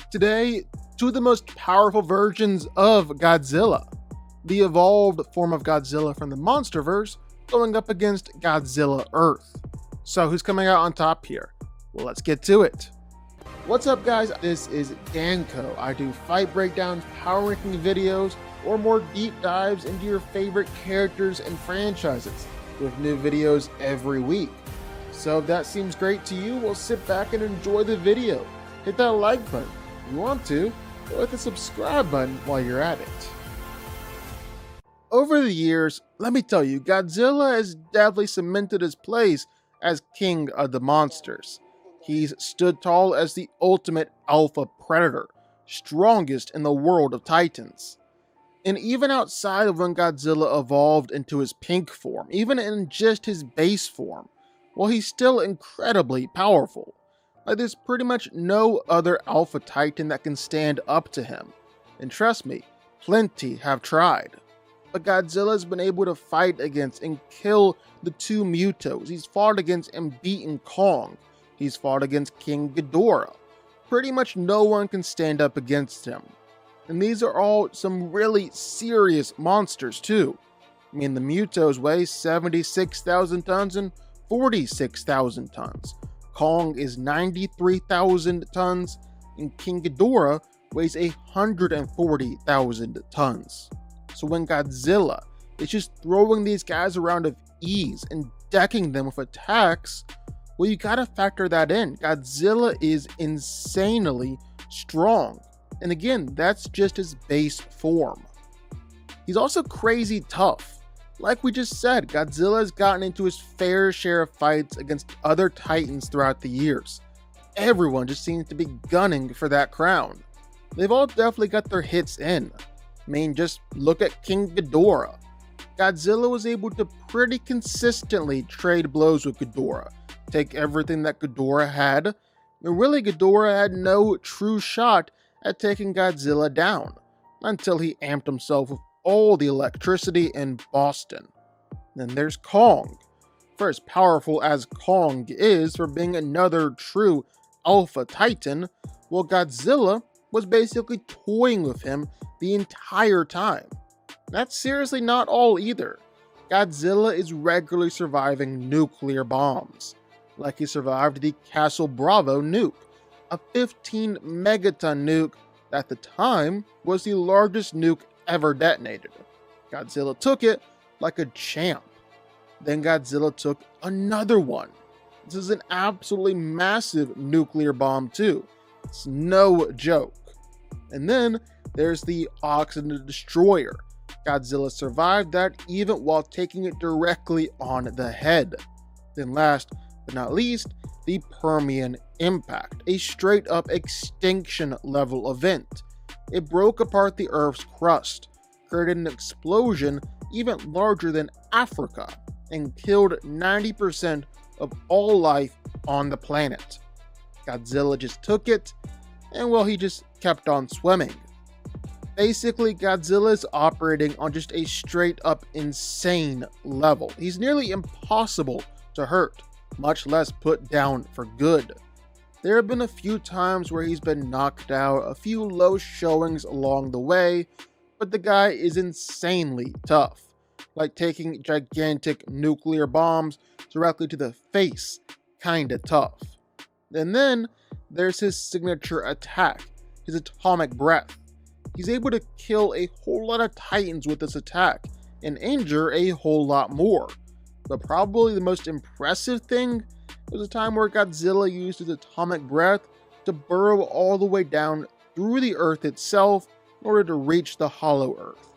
Today, two of the most powerful versions of Godzilla. The evolved form of Godzilla from the Monsterverse going up against Godzilla Earth. So who's coming out on top here? Well, let's get to it. What's up guys, this is DanCo. I do fight breakdowns, power ranking videos, or more deep dives into your favorite characters and franchises with new videos every week. So if that seems great to you, well, sit back and enjoy the video. Hit that like button if you want to, or hit the subscribe button while you're at it. Over the years, let me tell you, Godzilla has definitely cemented his place as king of the monsters. He's stood tall as the ultimate alpha predator, strongest in the world of titans. And even outside of when Godzilla evolved into his pink form, even in just his base form, well, he's still incredibly powerful. Like, there's pretty much no other alpha titan that can stand up to him. And trust me, plenty have tried. But Godzilla's been able to fight against and kill the two Mutos. He's fought against and beaten Kong. He's fought against King Ghidorah. Pretty much no one can stand up against him. And these are all some really serious monsters too. I mean, the Mutos weigh 76,000 tons and 46,000 tons. Kong is 93,000 tons, and King Ghidorah weighs 140,000 tons. So when Godzilla is just throwing these guys around of ease and decking them with attacks, well, you gotta factor that in. Godzilla is insanely strong. And again, that's just his base form. He's also crazy tough. Like we just said, Godzilla has gotten into his fair share of fights against other titans throughout the years. Everyone just seems to be gunning for that crown. They've all definitely got their hits in. I mean, just look at King Ghidorah. Godzilla was able to pretty consistently trade blows with Ghidorah, take everything that Ghidorah had, and really Ghidorah had no true shot at taking Godzilla down, until he amped himself with all the electricity in Boston. Then there's Kong. For as powerful as Kong is for being another true alpha titan, well, Godzilla was basically toying with him the entire time. That's seriously not all either. Godzilla is regularly surviving nuclear bombs, like he survived the Castle Bravo nuke, a 15 megaton nuke that at the time was the largest nuke ever detonated. Godzilla took it like a champ. Then Godzilla took another one. This is an absolutely massive nuclear bomb too. It's no joke. And then there's the Oxygen Destroyer. Godzilla survived that even while taking it directly on the head. Then last but not least, the Permian Impact, a straight up extinction level event. It broke apart the Earth's crust, created an explosion even larger than Africa, and killed 90% of all life on the planet. Godzilla just took it, and well, he just kept on swimming. Basically, Godzilla is operating on just a straight up insane level. He's nearly impossible to hurt, much less put down for good. There have been a few times where he's been knocked out, a few low showings along the way, but the guy is insanely tough, like taking gigantic nuclear bombs directly to the face, kinda tough. And then there's his signature attack, his atomic breath. He's able to kill a whole lot of titans with this attack and injure a whole lot more. But probably the most impressive thing was a time where Godzilla used his atomic breath to burrow all the way down through the Earth itself in order to reach the hollow Earth.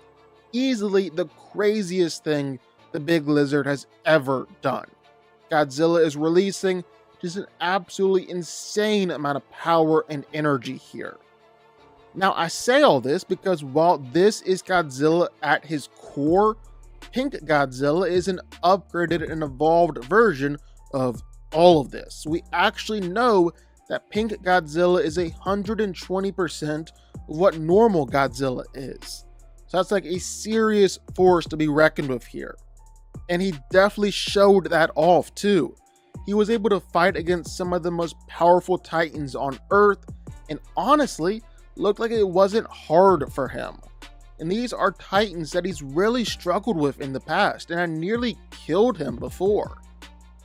Easily the craziest thing the big lizard has ever done. Godzilla is releasing just an absolutely insane amount of power and energy here. Now, I say all this because while this is Godzilla at his core, Pink Godzilla is an upgraded and evolved version of all of this. We actually know that Pink Godzilla is 120% of what normal Godzilla is. So that's like a serious force to be reckoned with here. And he definitely showed that off too. He was able to fight against some of the most powerful titans on Earth and honestly, looked like it wasn't hard for him. And these are titans that he's really struggled with in the past and had nearly killed him before.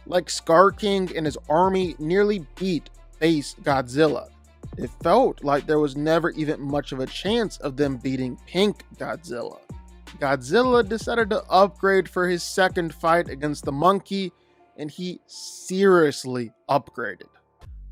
Like Scar King and his army nearly beat base Godzilla. It felt like there was never even much of a chance of them beating Pink Godzilla. Godzilla decided to upgrade for his second fight against the monkey, and he seriously upgraded.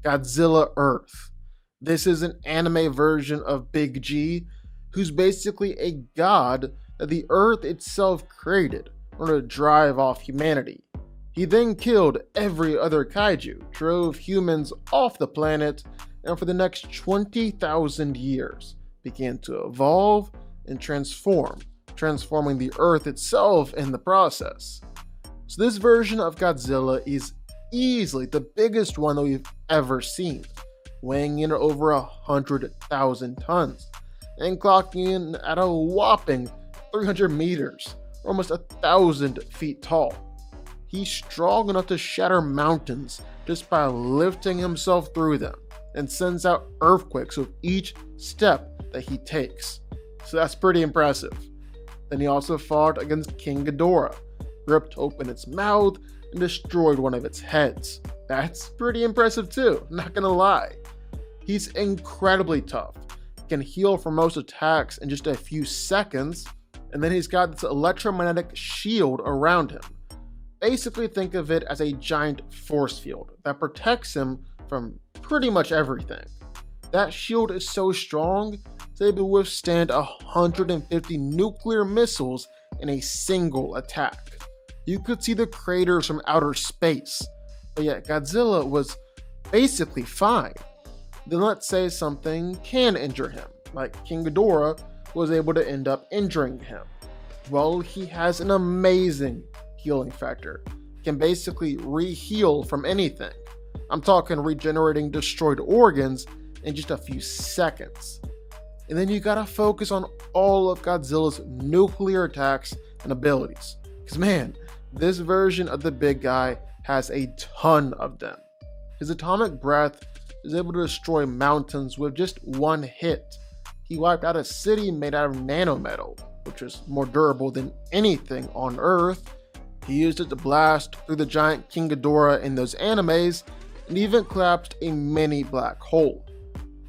Godzilla Earth. This is an anime version of Big G, who's basically a god that the Earth itself created in order to drive off humanity. He then killed every other kaiju, drove humans off the planet, and for the next 20,000 years began to evolve and transforming the Earth itself in the process. So this version of Godzilla is easily the biggest one that we've ever seen, weighing in at over 100,000 tons and clocking in at a whopping 300 meters, or almost 1,000 feet tall. He's strong enough to shatter mountains just by lifting himself through them, and sends out earthquakes with each step that he takes. So that's pretty impressive. Then he also fought against King Ghidorah, ripped open its mouth and destroyed one of its heads. That's pretty impressive too, not gonna lie. He's incredibly tough, can heal from most attacks in just a few seconds, and then he's got this electromagnetic shield around him. Basically think of it as a giant force field that protects him from pretty much everything. That shield is so strong, it's able to withstand 150 nuclear missiles in a single attack. You could see the craters from outer space, but yet Godzilla was basically fine. Then let's say something can injure him, like King Ghidorah was able to end up injuring him. Well, he has an amazing healing factor, can basically re-heal from anything. I'm talking regenerating destroyed organs in just a few seconds. And then you gotta focus on all of Godzilla's nuclear attacks and abilities. Because man, this version of the big guy has a ton of them. His atomic breath is able to destroy mountains with just one hit. He wiped out a city made out of nanometal, which is more durable than anything on Earth. He used it to blast through the giant King Ghidorah in those animes, and even collapsed a mini black hole.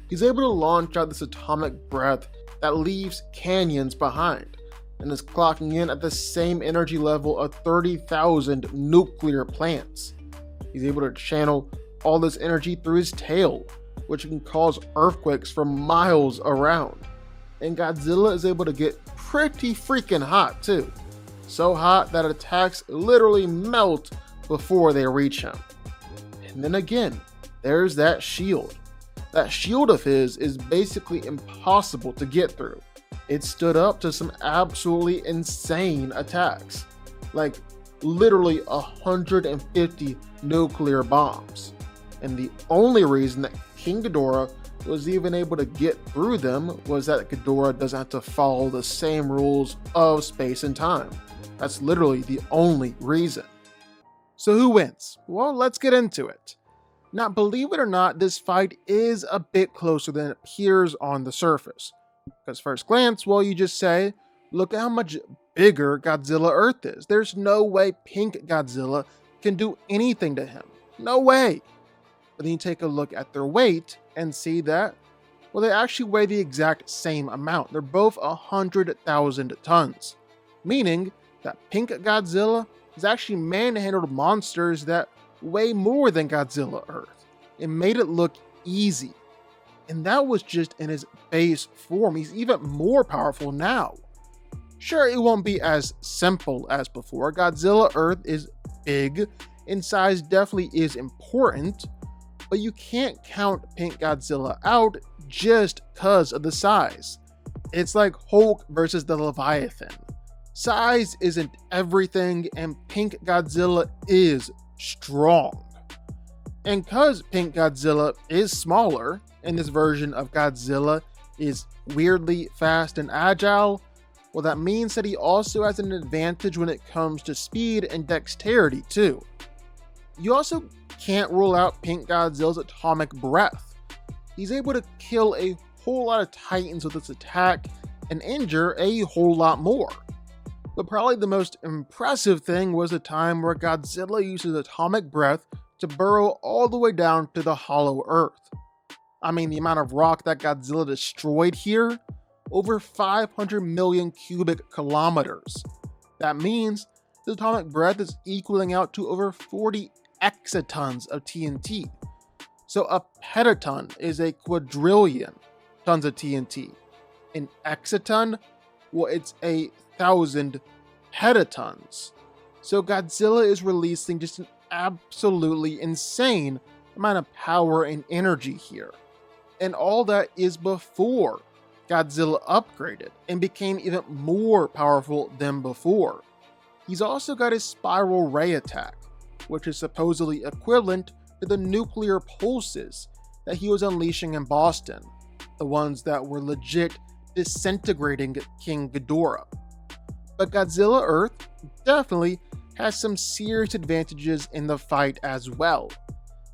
He's able to launch out this atomic breath that leaves canyons behind, and is clocking in at the same energy level of 30,000 nuclear plants. He's able to channel all this energy through his tail, which can cause earthquakes for miles around. And Godzilla is able to get pretty freaking hot too. So hot that attacks literally melt before they reach him. And then again, there's that shield. That shield of his is basically impossible to get through. It stood up to some absolutely insane attacks, like literally 150 nuclear bombs. And the only reason that King Ghidorah was even able to get through them was that Ghidorah doesn't have to follow the same rules of space and time. That's literally the only reason. So who wins? Well, let's get into it. Now, believe it or not, this fight is a bit closer than it appears on the surface. Because first glance, well, you just say, look at how much bigger Godzilla Earth is. There's no way Pink Godzilla can do anything to him. No way. But then you take a look at their weight and see that, well, they actually weigh the exact same amount. They're both 100,000 tons. Meaning that Pink Godzilla has actually manhandled monsters that weigh more than Godzilla Earth. It made it look easy. And that was just in his base form. He's even more powerful now. Sure, it won't be as simple as before. Godzilla Earth is big, and size definitely is important, but you can't count Pink Godzilla out just because of the size. It's like Hulk versus the Leviathan. Size isn't everything, and Pink Godzilla is strong. And because Pink Godzilla is smaller, and this version of Godzilla is weirdly fast and agile, well, that means that he also has an advantage when it comes to speed and dexterity too. You also can't rule out Pink Godzilla's atomic breath. he's able to kill a whole lot of Titans with this attack and injure a whole lot more. But probably the most impressive thing was the time where Godzilla uses atomic breath to burrow all the way down to the hollow Earth. I mean, the amount of rock that Godzilla destroyed here, over 500 million cubic kilometers. That means the atomic breath is equaling out to over 40 exatons of TNT. So a petaton is a quadrillion tons of TNT. An exaton, well, it's 1,000 petatons. So Godzilla is releasing just an absolutely insane amount of power and energy here. And all that is before Godzilla upgraded and became even more powerful than before. He's also got his spiral ray attack, which is supposedly equivalent to the nuclear pulses that he was unleashing in Boston, the ones that were legit disintegrating King Ghidorah. But Godzilla Earth definitely has some serious advantages in the fight as well.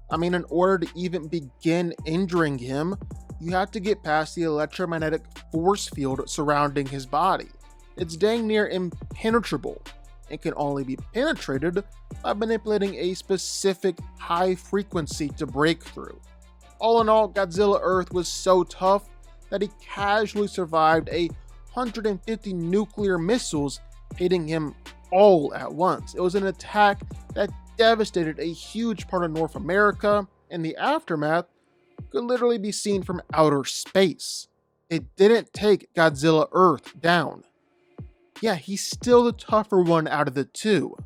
I mean, in order to even begin injuring him, you have to get past the electromagnetic force field surrounding his body. It's dang near impenetrable and can only be penetrated by manipulating a specific high frequency to break through. All in all, Godzilla Earth was so tough that he casually survived 150 nuclear missiles hitting him all at once. It was an attack that devastated a huge part of North America, and the aftermath could literally be seen from outer space. It didn't take Godzilla Earth down. Yeah, he's still the tougher one out of the two.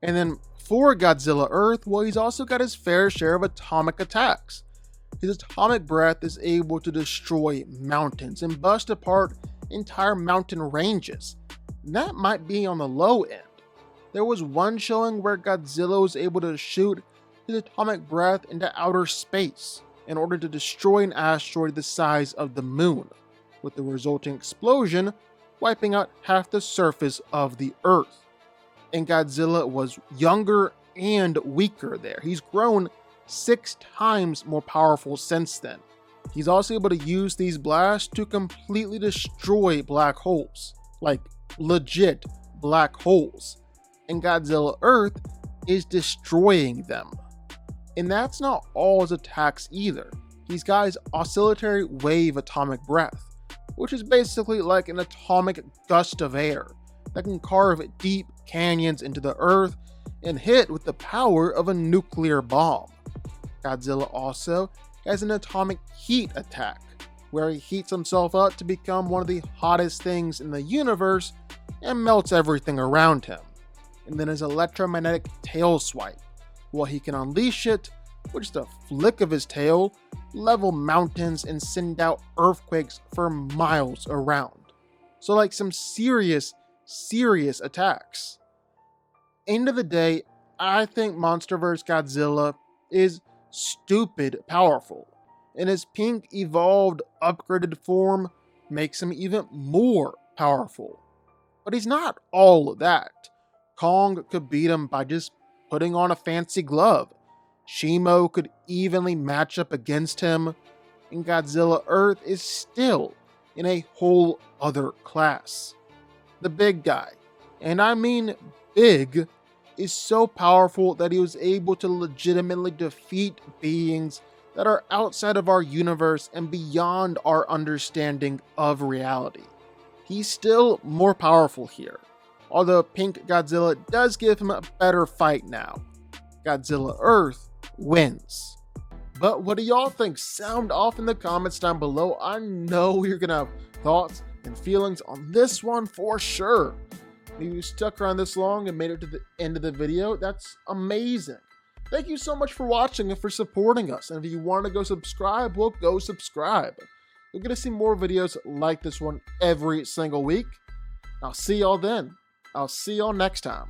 And then for Godzilla Earth, well, he's also got his fair share of atomic attacks. His atomic breath is able to destroy mountains and bust apart entire mountain ranges. That might be on the low end. There was one showing where Godzilla was able to shoot his atomic breath into outer space in order to destroy an asteroid the size of the moon, with the resulting explosion wiping out half the surface of the Earth. And Godzilla was younger and weaker there. He's grown 6 times more powerful since then. He's also able to use these blasts to completely destroy black holes, like legit black holes. And Godzilla Earth is destroying them. And that's not all his attacks either. He's got his oscillatory wave atomic breath, which is basically like an atomic gust of air that can carve deep canyons into the earth and hit with the power of a nuclear bomb. Godzilla also has an atomic heat attack, where he heats himself up to become one of the hottest things in the universe and melts everything around him. And then his electromagnetic tail swipe, well, he can unleash it with just a flick of his tail, level mountains, and send out earthquakes for miles around. So like some serious attacks. End of the day, I think Monsterverse Godzilla is stupid powerful, and his pink evolved upgraded form makes him even more powerful. But he's not all of that. Kong could beat him by just putting on a fancy glove. Shimo could evenly match up against him, and Godzilla Earth is still in a whole other class. The big guy, and I mean big, is so powerful that he was able to legitimately defeat beings that are outside of our universe and beyond our understanding of reality. He's still more powerful here, although Pink Godzilla does give him a better fight now. Godzilla Earth wins. But what do y'all think? Sound off in the comments down below. I know you're gonna have thoughts and feelings on this one for sure. If you stuck around this long and made it to the end of the video, that's amazing. Thank you so much for watching and for supporting us. And if you want to go subscribe, well, go subscribe. You're going to see more videos like this one every single week. I'll see y'all then. I'll see y'all next time.